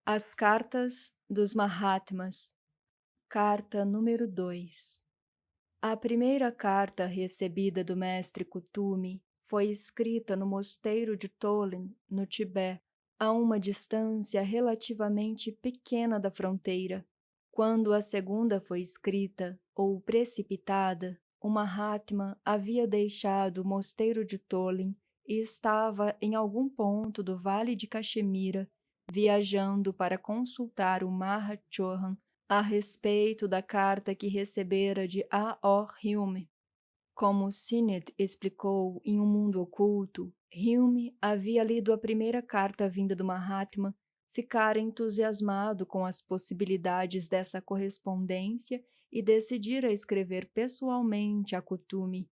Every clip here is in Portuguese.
As Cartas dos Mahatmas. Carta número 2. A primeira carta recebida do mestre Kutumi foi escrita no mosteiro de Tolen, no Tibete, a uma distância relativamente pequena da fronteira. Quando a segunda foi escrita, ou precipitada, o Mahatma havia deixado o mosteiro de Tolen e estava em algum ponto do Vale de Caxemira, viajando para consultar o Mahachohan a respeito da carta que recebera de A.O. Hume. Como Sinnett explicou em Um Mundo Oculto, Hume havia lido a primeira carta vinda do Mahatma, ficara entusiasmado com as possibilidades dessa correspondência e decidira escrever pessoalmente a Kutumi.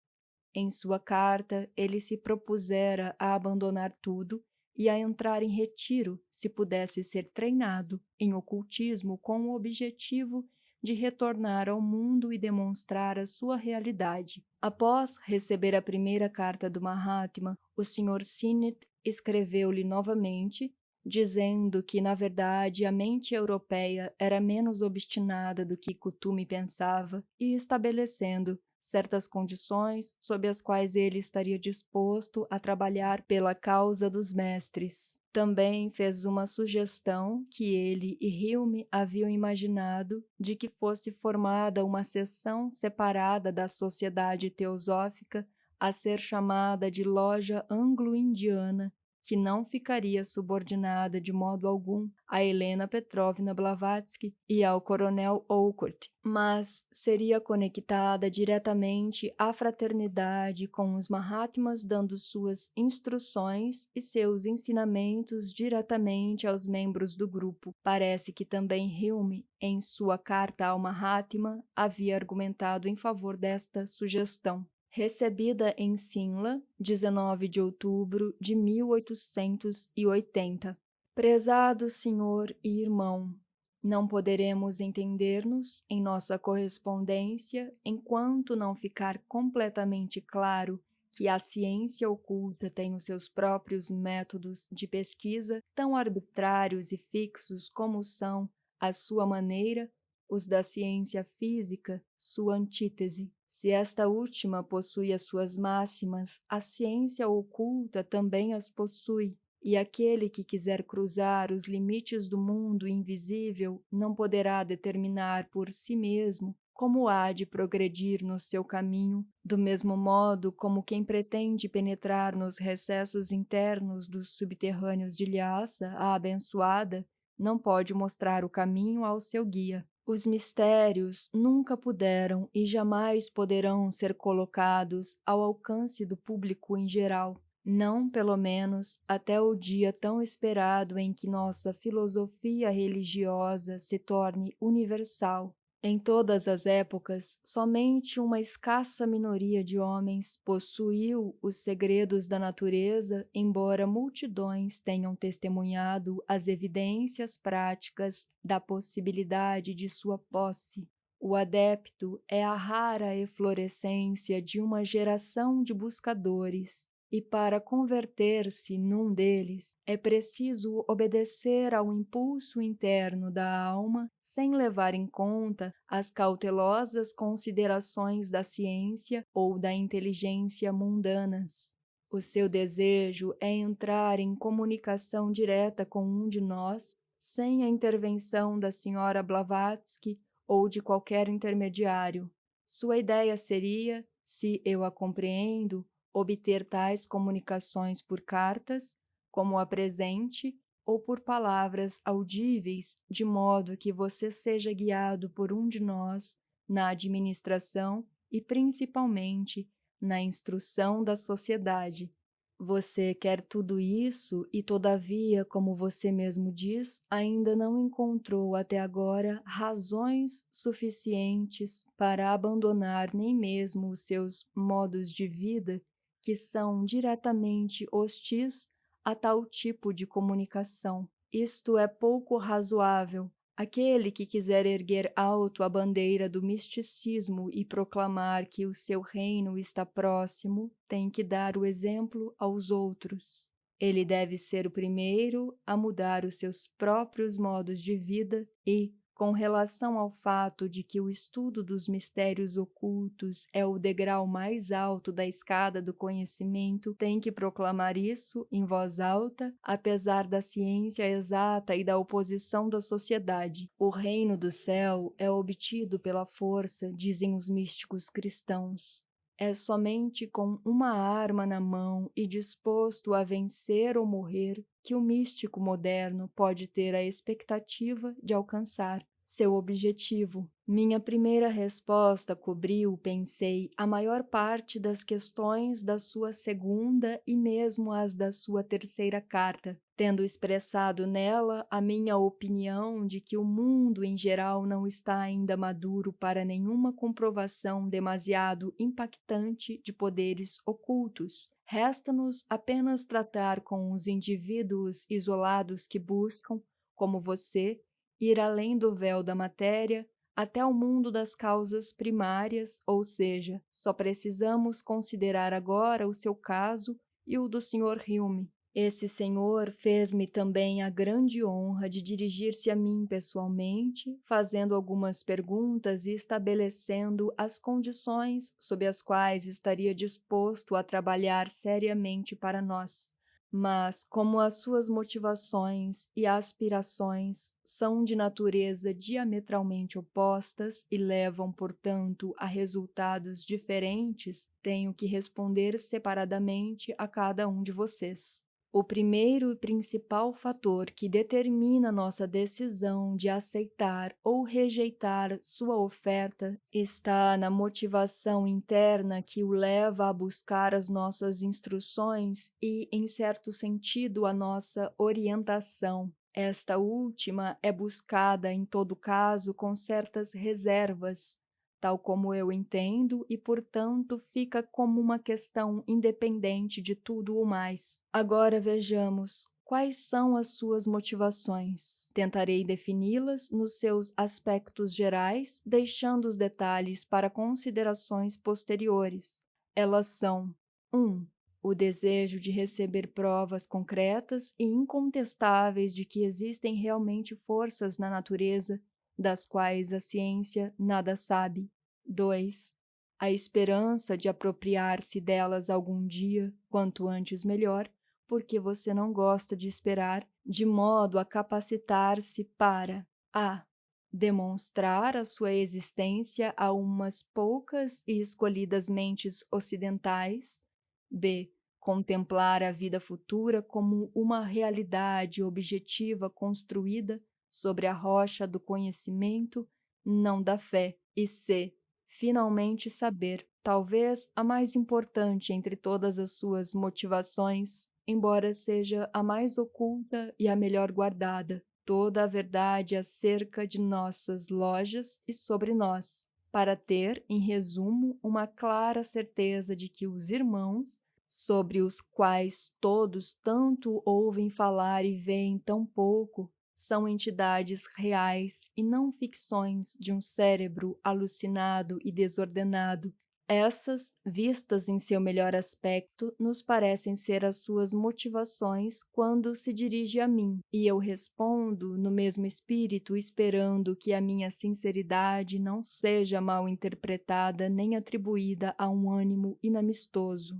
Em sua carta, ele se propusera a abandonar tudo e a entrar em retiro se pudesse ser treinado em ocultismo com o objetivo de retornar ao mundo e demonstrar a sua realidade. Após receber a primeira carta do Mahatma, o Sr. Sinnett escreveu-lhe novamente, dizendo que, na verdade, a mente europeia era menos obstinada do que Kutumi pensava e estabelecendo certas condições sob as quais ele estaria disposto a trabalhar pela causa dos mestres. Também fez uma sugestão que ele e Hume haviam imaginado de que fosse formada uma seção separada da Sociedade Teosófica a ser chamada de Loja Anglo-Indiana, que não ficaria subordinada de modo algum a Helena Petrovna Blavatsky e ao coronel Olcott, mas seria conectada diretamente à fraternidade com os Mahatmas, dando suas instruções e seus ensinamentos diretamente aos membros do grupo. Parece que também Hume, em sua carta ao Mahatma, havia argumentado em favor desta sugestão. Recebida em Simla, 19 de outubro de 1880. Prezado senhor e irmão, não poderemos entender-nos em nossa correspondência enquanto não ficar completamente claro que a ciência oculta tem os seus próprios métodos de pesquisa tão arbitrários e fixos como são, à sua maneira, os da ciência física, sua antítese. Se esta última possui as suas máximas, a ciência oculta também as possui, e aquele que quiser cruzar os limites do mundo invisível não poderá determinar por si mesmo como há de progredir no seu caminho, do mesmo modo como quem pretende penetrar nos recessos internos dos subterrâneos de Lhasa, a abençoada, não pode mostrar o caminho ao seu guia. Os mistérios nunca puderam e jamais poderão ser colocados ao alcance do público em geral, não, pelo menos, até o dia tão esperado em que nossa filosofia religiosa se torne universal. Em todas as épocas, somente uma escassa minoria de homens possuiu os segredos da natureza, embora multidões tenham testemunhado as evidências práticas da possibilidade de sua posse. O adepto é a rara eflorescência de uma geração de buscadores, e para converter-se num deles, é preciso obedecer ao impulso interno da alma, sem levar em conta as cautelosas considerações da ciência ou da inteligência mundanas. O seu desejo é entrar em comunicação direta com um de nós, sem a intervenção da senhora Blavatsky ou de qualquer intermediário. Sua ideia seria, se eu a compreendo, obter tais comunicações por cartas, como a presente, ou por palavras audíveis, de modo que você seja guiado por um de nós na administração e, principalmente, na instrução da sociedade. Você quer tudo isso e, todavia, como você mesmo diz, ainda não encontrou até agora razões suficientes para abandonar nem mesmo os seus modos de vida que são diretamente hostis a tal tipo de comunicação. Isto é pouco razoável. Aquele que quiser erguer alto a bandeira do misticismo e proclamar que o seu reino está próximo, tem que dar o exemplo aos outros. Ele deve ser o primeiro a mudar os seus próprios modos de vida e, com relação ao fato de que o estudo dos mistérios ocultos é o degrau mais alto da escada do conhecimento, tem que proclamar isso em voz alta, apesar da ciência exata e da oposição da sociedade. O reino do céu é obtido pela força, dizem os místicos cristãos. É somente com uma arma na mão e disposto a vencer ou morrer que o místico moderno pode ter a expectativa de alcançar seu objetivo. Minha primeira resposta cobriu, pensei, a maior parte das questões da sua segunda e mesmo as da sua terceira carta, tendo expressado nela a minha opinião de que o mundo em geral não está ainda maduro para nenhuma comprovação demasiado impactante de poderes ocultos. Resta-nos apenas tratar com os indivíduos isolados que buscam, como você, ir além do véu da matéria até o mundo das causas primárias, ou seja, só precisamos considerar agora o seu caso e o do Sr. Hume. Esse senhor fez-me também a grande honra de dirigir-se a mim pessoalmente, fazendo algumas perguntas e estabelecendo as condições sob as quais estaria disposto a trabalhar seriamente para nós. Mas, como as suas motivações e aspirações são de natureza diametralmente opostas e levam, portanto, a resultados diferentes, tenho que responder separadamente a cada um de vocês. O primeiro e principal fator que determina nossa decisão de aceitar ou rejeitar sua oferta está na motivação interna que o leva a buscar as nossas instruções e, em certo sentido, a nossa orientação. Esta última é buscada, em todo caso, com certas reservas, tal como eu entendo, e, portanto, fica como uma questão independente de tudo o mais. Agora vejamos quais são as suas motivações. Tentarei defini-las nos seus aspectos gerais, deixando os detalhes para considerações posteriores. Elas são: 1. O desejo de receber provas concretas e incontestáveis de que existem realmente forças na natureza das quais a ciência nada sabe. 2. A esperança de apropriar-se delas algum dia, quanto antes melhor, porque você não gosta de esperar, de modo a capacitar-se para a. Demonstrar a sua existência a umas poucas e escolhidas mentes ocidentais, b. Contemplar a vida futura como uma realidade objetiva construída sobre a rocha do conhecimento, não da fé, e c. Finalmente saber, talvez a mais importante entre todas as suas motivações, embora seja a mais oculta e a melhor guardada, toda a verdade acerca de nossas lojas e sobre nós, para ter, em resumo, uma clara certeza de que os irmãos, sobre os quais todos tanto ouvem falar e veem tão pouco, são entidades reais e não ficções de um cérebro alucinado e desordenado. Essas, vistas em seu melhor aspecto, nos parecem ser as suas motivações quando se dirige a mim, e eu respondo no mesmo espírito, esperando que a minha sinceridade não seja mal interpretada nem atribuída a um ânimo inamistoso.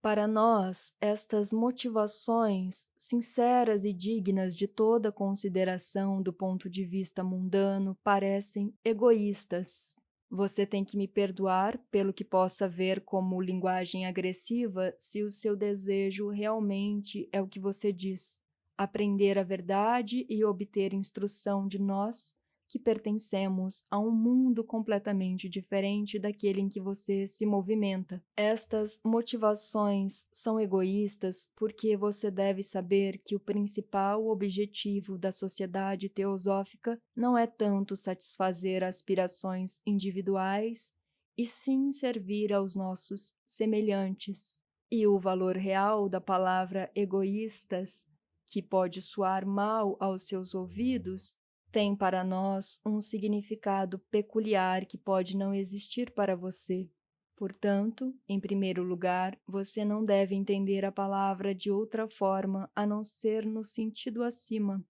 Para nós, estas motivações, sinceras e dignas de toda consideração do ponto de vista mundano, parecem egoístas. Você tem que me perdoar pelo que possa ver como linguagem agressiva se o seu desejo realmente é o que você diz: aprender a verdade e obter instrução de nós, que pertencemos a um mundo completamente diferente daquele em que você se movimenta. Estas motivações são egoístas porque você deve saber que o principal objetivo da sociedade teosófica não é tanto satisfazer aspirações individuais, e sim servir aos nossos semelhantes. E o valor real da palavra egoístas, que pode soar mal aos seus ouvidos, tem para nós um significado peculiar que pode não existir para você. Portanto, em primeiro lugar, você não deve entender a palavra de outra forma a não ser no sentido acima.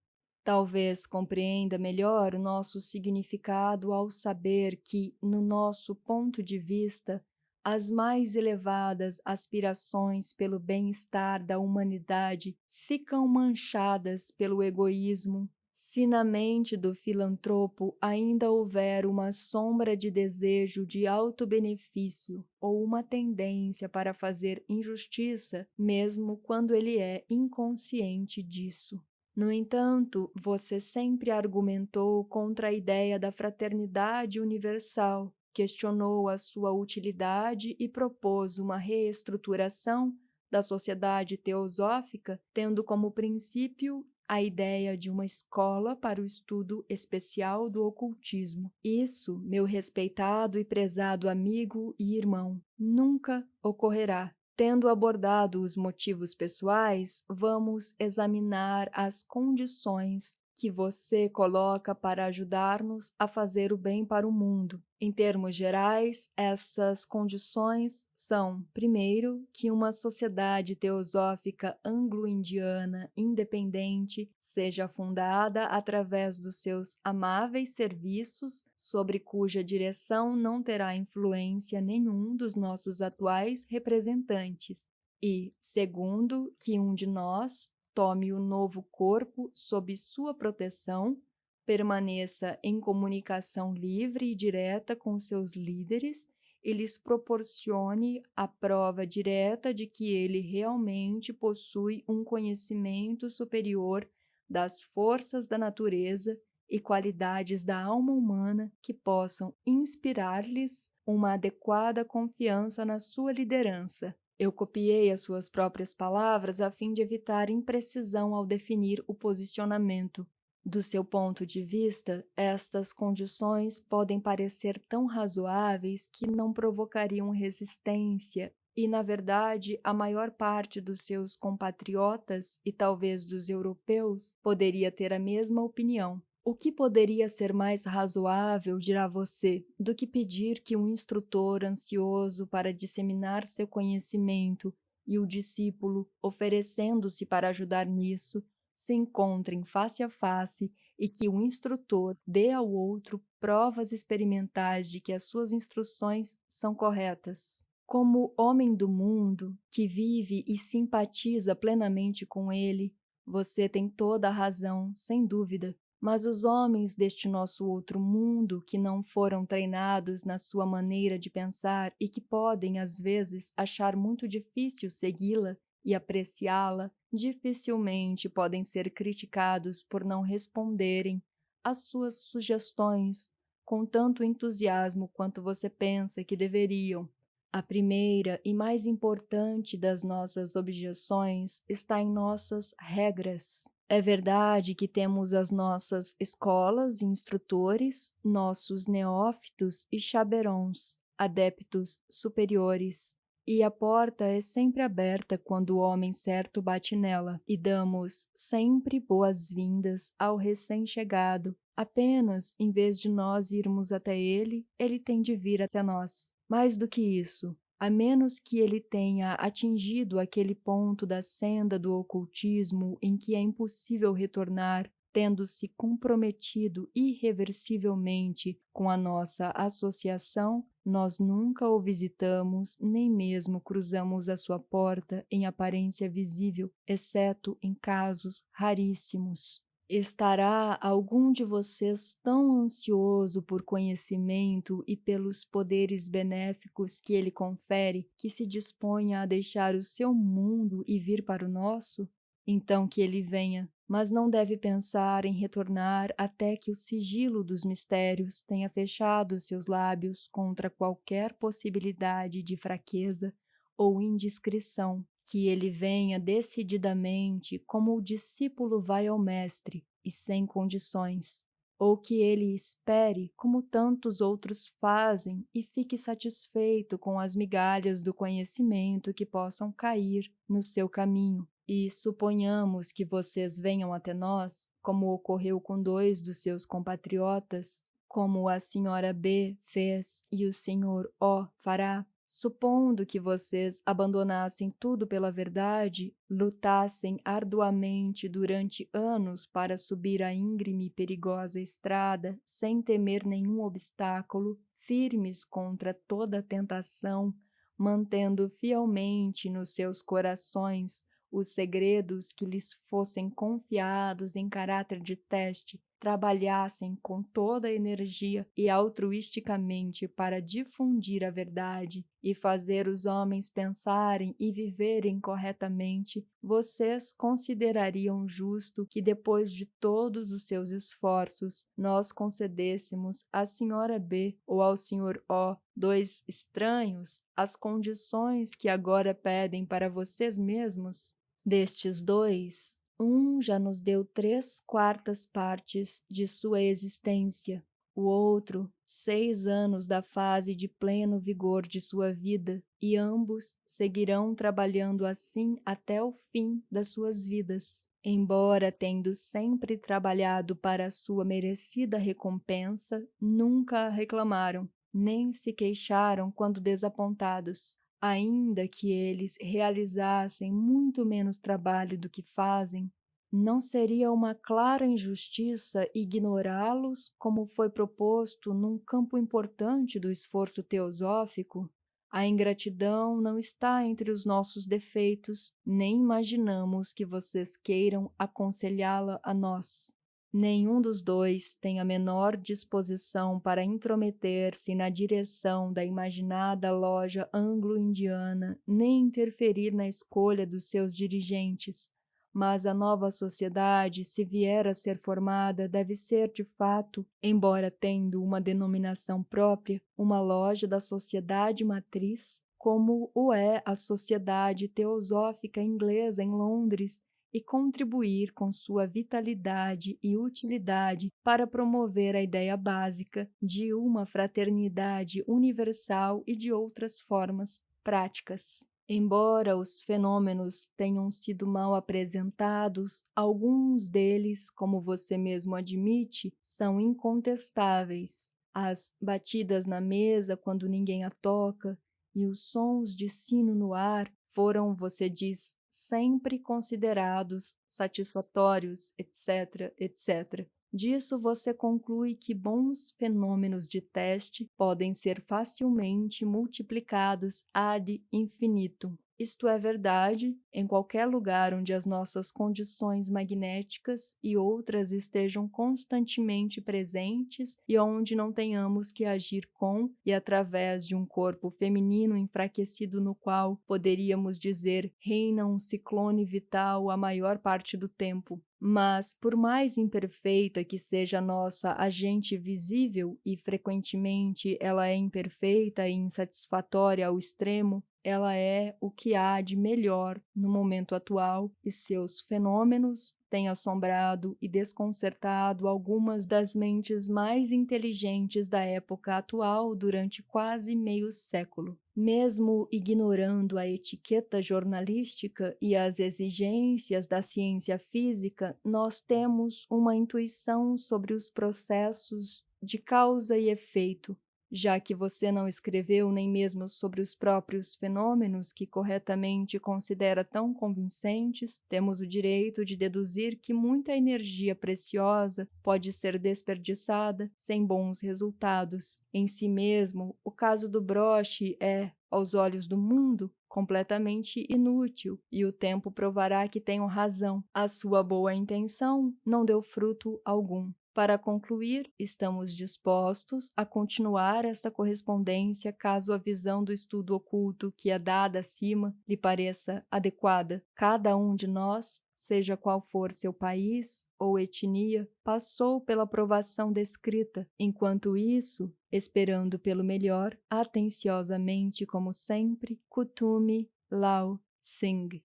Talvez compreenda melhor o nosso significado ao saber que, no nosso ponto de vista, as mais elevadas aspirações pelo bem-estar da humanidade ficam manchadas pelo egoísmo. Se na mente do filantropo ainda houver uma sombra de desejo de auto-benefício ou uma tendência para fazer injustiça, mesmo quando ele é inconsciente disso. No entanto, você sempre argumentou contra a ideia da fraternidade universal, questionou a sua utilidade e propôs uma reestruturação da sociedade teosófica, tendo como princípio a ideia de uma escola para o estudo especial do ocultismo. Isso, meu respeitado e prezado amigo e irmão, nunca ocorrerá. Tendo abordado os motivos pessoais, vamos examinar as condições que você coloca para ajudar-nos a fazer o bem para o mundo. Em termos gerais, essas condições são, primeiro, que uma sociedade teosófica anglo-indiana independente seja fundada através dos seus amáveis serviços, sobre cuja direção não terá influência nenhum dos nossos atuais representantes. E, segundo, que um de nós tome o novo corpo sob sua proteção, permaneça em comunicação livre e direta com seus líderes e lhes proporcione a prova direta de que ele realmente possui um conhecimento superior das forças da natureza e qualidades da alma humana que possam inspirar-lhes uma adequada confiança na sua liderança. Eu copiei as suas próprias palavras a fim de evitar imprecisão ao definir o posicionamento. Do seu ponto de vista, estas condições podem parecer tão razoáveis que não provocariam resistência, e, na verdade, a maior parte dos seus compatriotas e talvez dos europeus poderia ter a mesma opinião. O que poderia ser mais razoável, dirá você, do que pedir que um instrutor ansioso para disseminar seu conhecimento e o discípulo, oferecendo-se para ajudar nisso, se encontrem face a face e que o instrutor dê ao outro provas experimentais de que as suas instruções são corretas? Como homem do mundo, que vive e simpatiza plenamente com ele, você tem toda a razão, sem dúvida. Mas os homens deste nosso outro mundo, que não foram treinados na sua maneira de pensar e que podem, às vezes, achar muito difícil segui-la e apreciá-la, dificilmente podem ser criticados por não responderem às suas sugestões com tanto entusiasmo quanto você pensa que deveriam. A primeira e mais importante das nossas objeções está em nossas regras. É verdade que temos as nossas escolas e instrutores, nossos neófitos e chaberons, adeptos superiores, e a porta é sempre aberta quando o homem certo bate nela, e damos sempre boas-vindas ao recém-chegado. Apenas, em vez de nós irmos até ele, ele tem de vir até nós. Mais do que isso, a menos que ele tenha atingido aquele ponto da senda do ocultismo em que é impossível retornar, tendo-se comprometido irreversivelmente com a nossa associação, nós nunca o visitamos, nem mesmo cruzamos a sua porta em aparência visível, exceto em casos raríssimos. Estará algum de vocês tão ansioso por conhecimento e pelos poderes benéficos que ele confere que se disponha a deixar o seu mundo e vir para o nosso? Então que ele venha, mas não deve pensar em retornar até que o sigilo dos mistérios tenha fechado seus lábios contra qualquer possibilidade de fraqueza ou indiscrição. Que ele venha decididamente como o discípulo vai ao mestre e sem condições, ou que ele espere como tantos outros fazem e fique satisfeito com as migalhas do conhecimento que possam cair no seu caminho. E suponhamos que vocês venham até nós, como ocorreu com 2 dos seus compatriotas, como a senhora B fez e o senhor O fará. Supondo que vocês abandonassem tudo pela verdade, lutassem arduamente durante anos para subir a íngreme e perigosa estrada, sem temer nenhum obstáculo, firmes contra toda tentação, mantendo fielmente nos seus corações os segredos que lhes fossem confiados em caráter de teste, trabalhassem com toda a energia e altruisticamente para difundir a verdade e fazer os homens pensarem e viverem corretamente, vocês considerariam justo que, depois de todos os seus esforços, nós concedêssemos à senhora B ou ao senhor O, dois estranhos, as condições que agora pedem para vocês mesmos? Destes dois, um já nos deu 3/4 partes de sua existência, o outro 6 anos da fase de pleno vigor de sua vida, e ambos seguirão trabalhando assim até o fim das suas vidas. Embora tendo sempre trabalhado para a sua merecida recompensa, nunca a reclamaram, nem se queixaram quando desapontados. Ainda que eles realizassem muito menos trabalho do que fazem, não seria uma clara injustiça ignorá-los, como foi proposto num campo importante do esforço teosófico? A ingratidão não está entre os nossos defeitos, nem imaginamos que vocês queiram aconselhá-la a nós. Nenhum dos dois tem a menor disposição para intrometer-se na direção da imaginada loja anglo-indiana, nem interferir na escolha dos seus dirigentes. Mas a nova sociedade, se vier a ser formada, deve ser, de fato, embora tendo uma denominação própria, uma loja da sociedade matriz, como o é a Sociedade Teosófica Inglesa em Londres, e contribuir com sua vitalidade e utilidade para promover a ideia básica de uma fraternidade universal e de outras formas práticas. Embora os fenômenos tenham sido mal apresentados, alguns deles, como você mesmo admite, são incontestáveis. As batidas na mesa quando ninguém a toca e os sons de sino no ar foram, você diz, sempre considerados satisfatórios, etc., etc. Disso você conclui que bons fenômenos de teste podem ser facilmente multiplicados ad infinitum. Isto é verdade em qualquer lugar onde as nossas condições magnéticas e outras estejam constantemente presentes e onde não tenhamos que agir com e através de um corpo feminino enfraquecido no qual, poderíamos dizer, reina um ciclone vital a maior parte do tempo. Mas, por mais imperfeita que seja a nossa agente visível, e frequentemente ela é imperfeita e insatisfatória ao extremo, ela é o que há de melhor no momento atual, e seus fenômenos têm assombrado e desconcertado algumas das mentes mais inteligentes da época atual durante quase meio século. Mesmo ignorando a etiqueta jornalística e as exigências da ciência física, nós temos uma intuição sobre os processos de causa e efeito. Já que você não escreveu nem mesmo sobre os próprios fenômenos que corretamente considera tão convincentes, temos o direito de deduzir que muita energia preciosa pode ser desperdiçada sem bons resultados. Em si mesmo, o caso do broche é, aos olhos do mundo, completamente inútil, e o tempo provará que tenho razão. A sua boa intenção não deu fruto algum. Para concluir, estamos dispostos a continuar esta correspondência caso a visão do estudo oculto que é dada acima lhe pareça adequada. Cada um de nós, seja qual for seu país ou etnia, passou pela provação descrita. Enquanto isso, esperando pelo melhor, atenciosamente como sempre, Kutumi Lao Singh.